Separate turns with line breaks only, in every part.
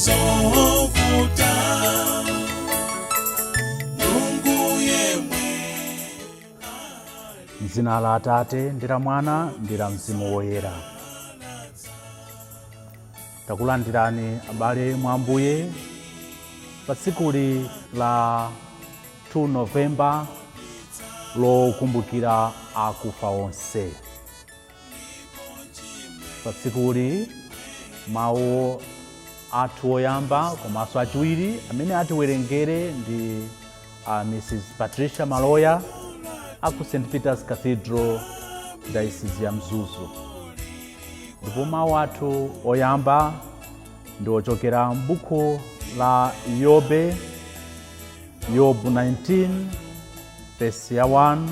zovuta Mungu yemwe
m'dzina la Atate ndi la Mwana ndi la Mzimu Woyera. Takulandirani abale mwa Ambuye pa tsikuli la 2 Novemba lokumbukira akufa onse. Pa tsikuli mawu athu oyamba komanso achiwiri amene atiwerengere ndi Mrs. Patricia Maloya aku St. Peter's Cathedral Diocese ya Mzuzu. Ndipo mawu athu oyamba ndi ochokera m'buku la Yobu 19 verse ya 1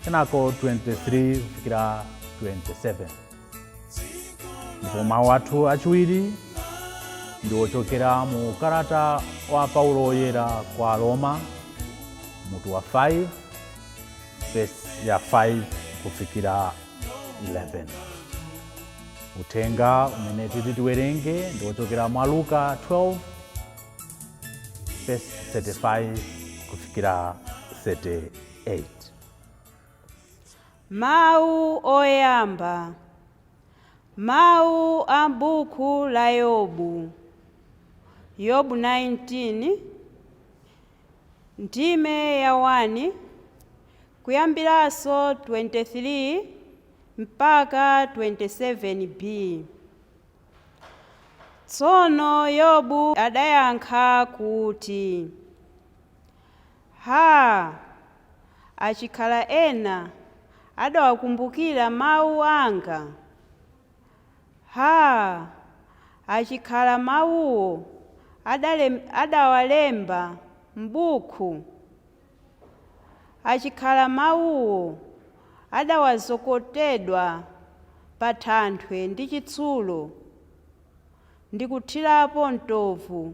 kenako 23 kufikira 27. Ndipo mawu athu achiwiri ndi ochokera mu kalata wa Paulo oyera kwa Roma mutu wa 5 verse ya 5 kufikira 11. Uthenga umene tiwerenge ndi ochokera mwa Luka 12 verse 35 kufikira 38.
Mawu oyamba. Mawu a buku la Yobu. Yobu 19 ndime ya 1 kuyambiranso 23 mpaka 27b. Tsono Yobu adayankha kuti, achikhala ena adawakumbukira mawu anga. Achikhala mawuwo adawalemba m'buku. Achikhala mawuwo adawazokotedwa pa thanthwe ndi chitsulo ndi kuthirapo ntovu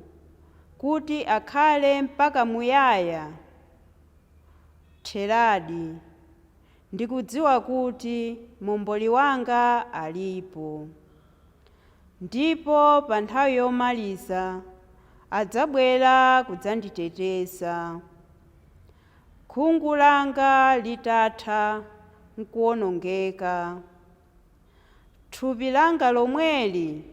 kuti akhale mpaka muyaya. Theradi ndikudziwa kuti momboli wanga alipo, ndipo pa nthawi yomaliza adzabwera kudzanditeteza. Khungu langa litatha nkuwonongeka, thupi langa lomweli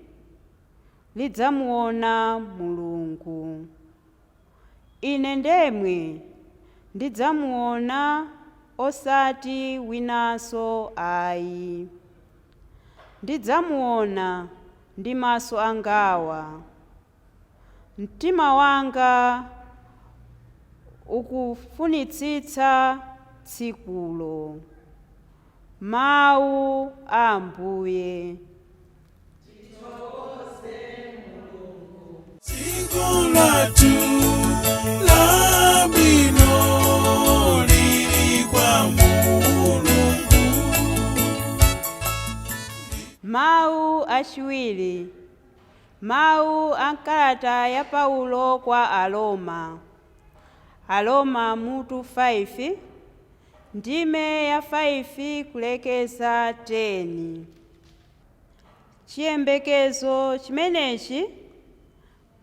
lidzamuona Mulungu. Ine ndemwe ndidzamuona, osati winanso ayi. Ndidzamuona ndi maso angawa. Mtima wanga ukufunitsitsa tsikulo. Mawu a Ambuye.
Tsiku lathu la bwino lili kwa Mulungu.
Mawu achiwiri. Mawu a kalata ya Paulo kwa Aroma. Aroma mutu 5 ndime ya 5 kulekeza 10. Chiyembekezo chimenechi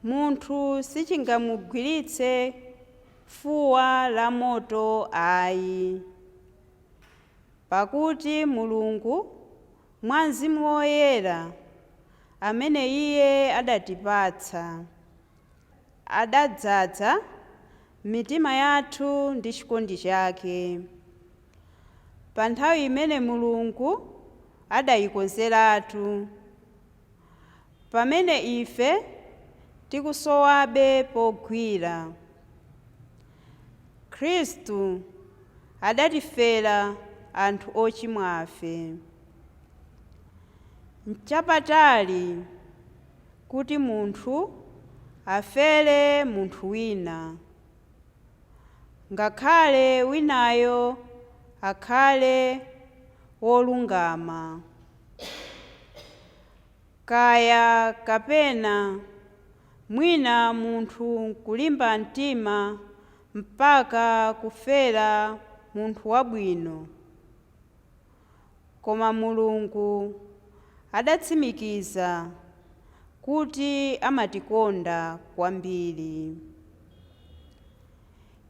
munthu sichingamugwiritse fuwa la moto ayi. Pakuti Mulungu mwa Mzimu Woyera amene Iye adatipatsa adadzaza mitima yathu ndi chikondi chake. Pa nthawi imene Mulungu adayikonzeratu, pamene ife tikusowabe pogwira. Khristu adatifera anthu ochimwafe. N'chapatali kuti munthu afere munthu wina, ngakhale winayo akhale wolungama. Kaya kapena mwina munthu nkulimba mtima mpaka kufera munthu wabwino, koma Mulungu adatsimikiza kuti amatikonda kwambiri.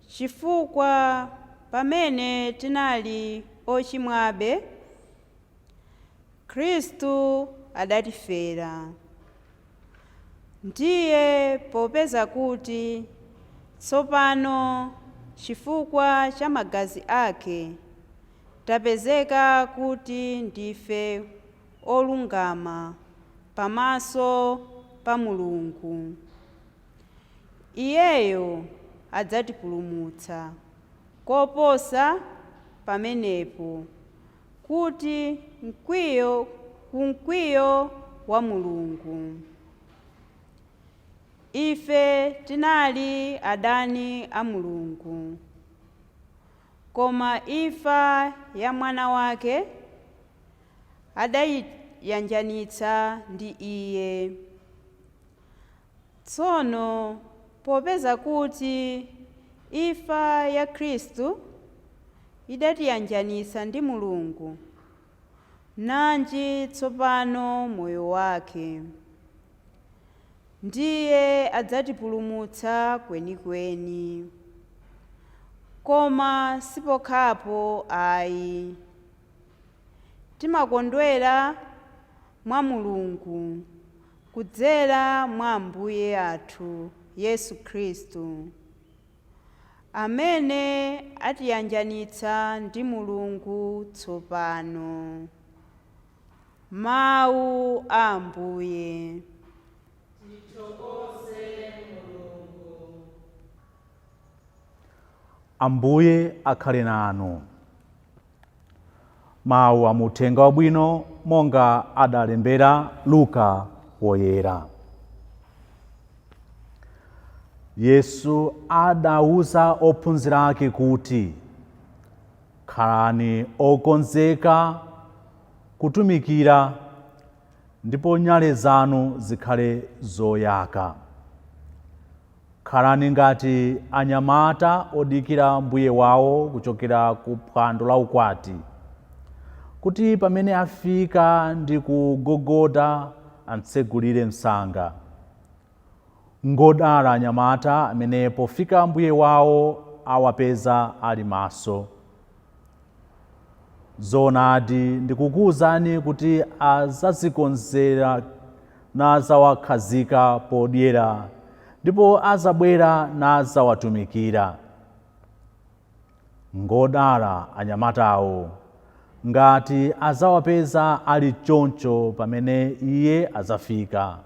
Chifukwa pamene tinali ochimwabe, Khristu adatifera. Ndiye popeza kuti tsopano chifukwa cha magazi ake tapezeka kuti ndife olungama pamaso pa Mulungu, Iyeyo adzatipulumutsa koposa pamenepo, kuti mkwiyo wa Mulungu. Ife tinali adani a Mulungu, koma imfa ya mwana wake adayiyanjanitsa ndi Iye. Tsono popeza kuti imfa ya Khristu idatiyanjanitsa ndi Mulungu, nanji tsopano moyo wake ndiye adzatipulumutsa kwenikweni. Koma sipokhapo ayi, timakondwera mwa Mulungu kudzera mwa Ambuye athu Yesu Khristu, amene atiyanjanitsa ndi Mulungu tsopano. Mawu a Ambuye.
Ambuye akhale nanu. Mawu a Uthenga Wabwino monga adalembera Luka woyera. Yesu adawuza ophunzira ake kuti, khalani okonzeka kutumikira, ndipo nyale zanu zikhale zoyaka. Khalani ngati anyamata odikira mbuye wawo kuchokera ku phwando la ukwati, kuti pamene afika ndi kugogoda amtsegulire msanga. Ngodala anyamata amene pofika mbuye wawo awapeza ali maso. Zoonadi ndikukuwuzani kuti azazikonzera nazawakhazika podyera, ndipo azabwera nazawatumikira. Ngodala anyamatawo ngati azawapeza ali choncho pamene iye azafika,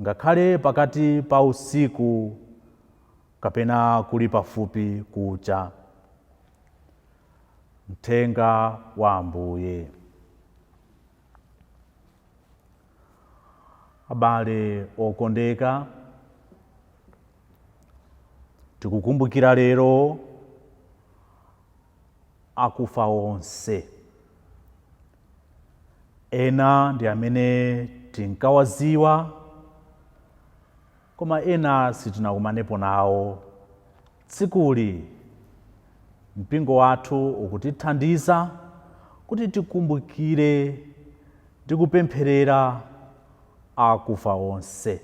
ngakhale pakati pa usiku kapena kuli pafupi kucha. Uthenga wa Ambuye. Abale okondeka, tikukumbukira lero akufa onse. Ena ndi amene tinkawaziwa, koma ena sitinakumanepo nawo. Tsikuli mpingo wathu ukutithandiza kuti tikumbukire ndi kupempherera akufa onse.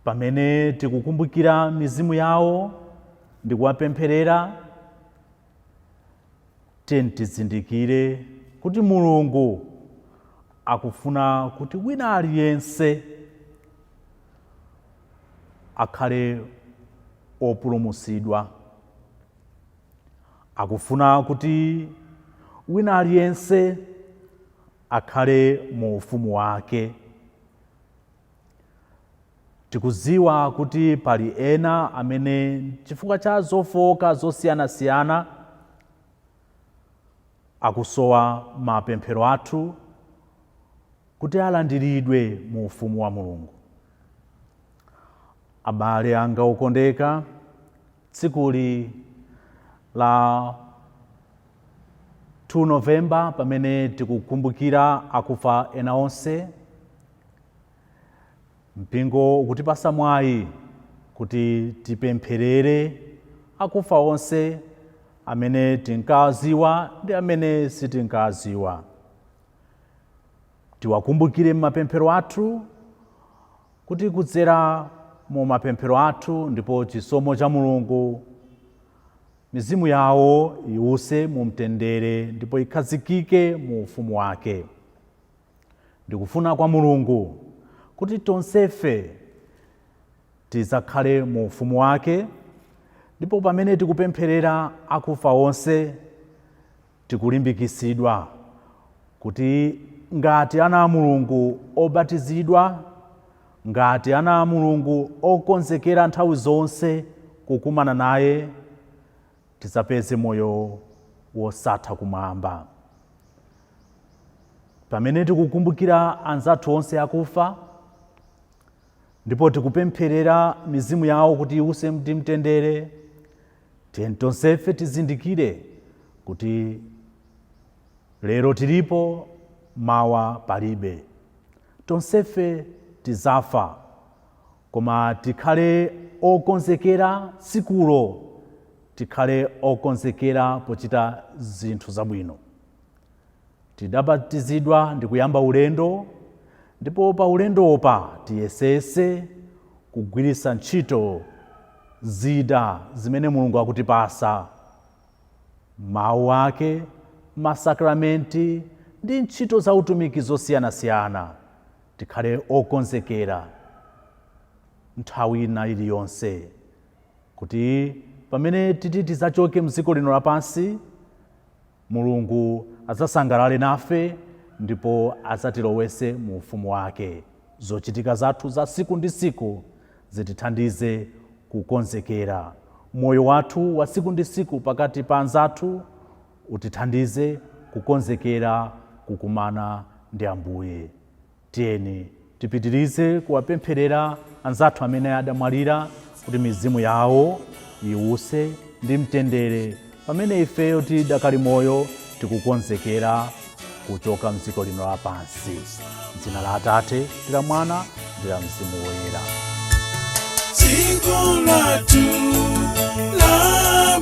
Pamene tikukumbukira mizimu yawo ndi kuwapempherera, tizindikire kuti Mulungu akufuna kuti wina aliyense akhale opulumutsidwa. Akufuna kuti wina aliyense akhale mu ufumu wake. Tikuziwa kuti pali ena amene chifukwa cha zofowoka zosiyanasiyana akusowa mapemphero athu kuti alandiridwe mu ufumu wa Mulungu. Abale anga okondeka, tsikuli la 2 Novemba pamene tikukumbukira akufa ena onse, mpingo ukutipasa mwayi kuti tipempherere akufa onse amene tinkaziwa ndi amene sitinkaziwa. tiwakumbukire m'mapemphero athu kuti kudzera mu mapemphero athu ndipo chisomo cha Mulungu mizimu yawo iwuse mu mtendere ndipo ikhazikike mu ufumu wake. Ndikufuna kwa Mulungu kuti tonsefe tizakhale mu ufumu wake, ndipo pamene tikupempherera akufa onse tikulimbikisidwa kuti ngati ana a Mulungu obatizidwa, ngati ana a Mulungu okonzekera nthawi zonse kukumana naye, tizapeze moyo wosatha kumwamba. Pamene tikukumbukira anzathu onse akufa ndipo tikupempherera mizimu yawo kuti iwuse ndi mtendere, tonsefe tizindikire kuti lero tilipo, mawa palibe. Tonsefe tizafa, koma tikhale okonzekera sikulo, tikhale okonzekera pochita zinthu zabwino. Tidabatizidwa ndi kuyamba ulendo, ndipo pa ulendopa tiyesese kugwiritsa ntchito zida zimene Mulungu akutipasa, mawu ake, masakramenti ndi ntchito za utumiki zosiyanasiyana. Tikhale okonzekera nthawi ina iliyonse kuti pamene titi tizachoke mdziko lino lapansi, Mulungu adzasangalale nafe ndipo adzatilowetse mu ufumu wake. Zochitika zathu za siku ndi siku zitithandize kukonzekera. Moyo wathu wa siku ndi siku pakati pa anzathu utithandize kukonzekera kukumana ndi Ambuye. Tiyeni tipitirize kuwapempherera anzathu amene adamwalira kuti mizimu yawo iwuse ndi mtendere, pamene ifeyo tidakali moyo tikukonzekera kuchoka mdziko lino lapansi. M'dzina la Atate ndi la Mwana ndi la Mzimu Woyera.
Dziko lathu la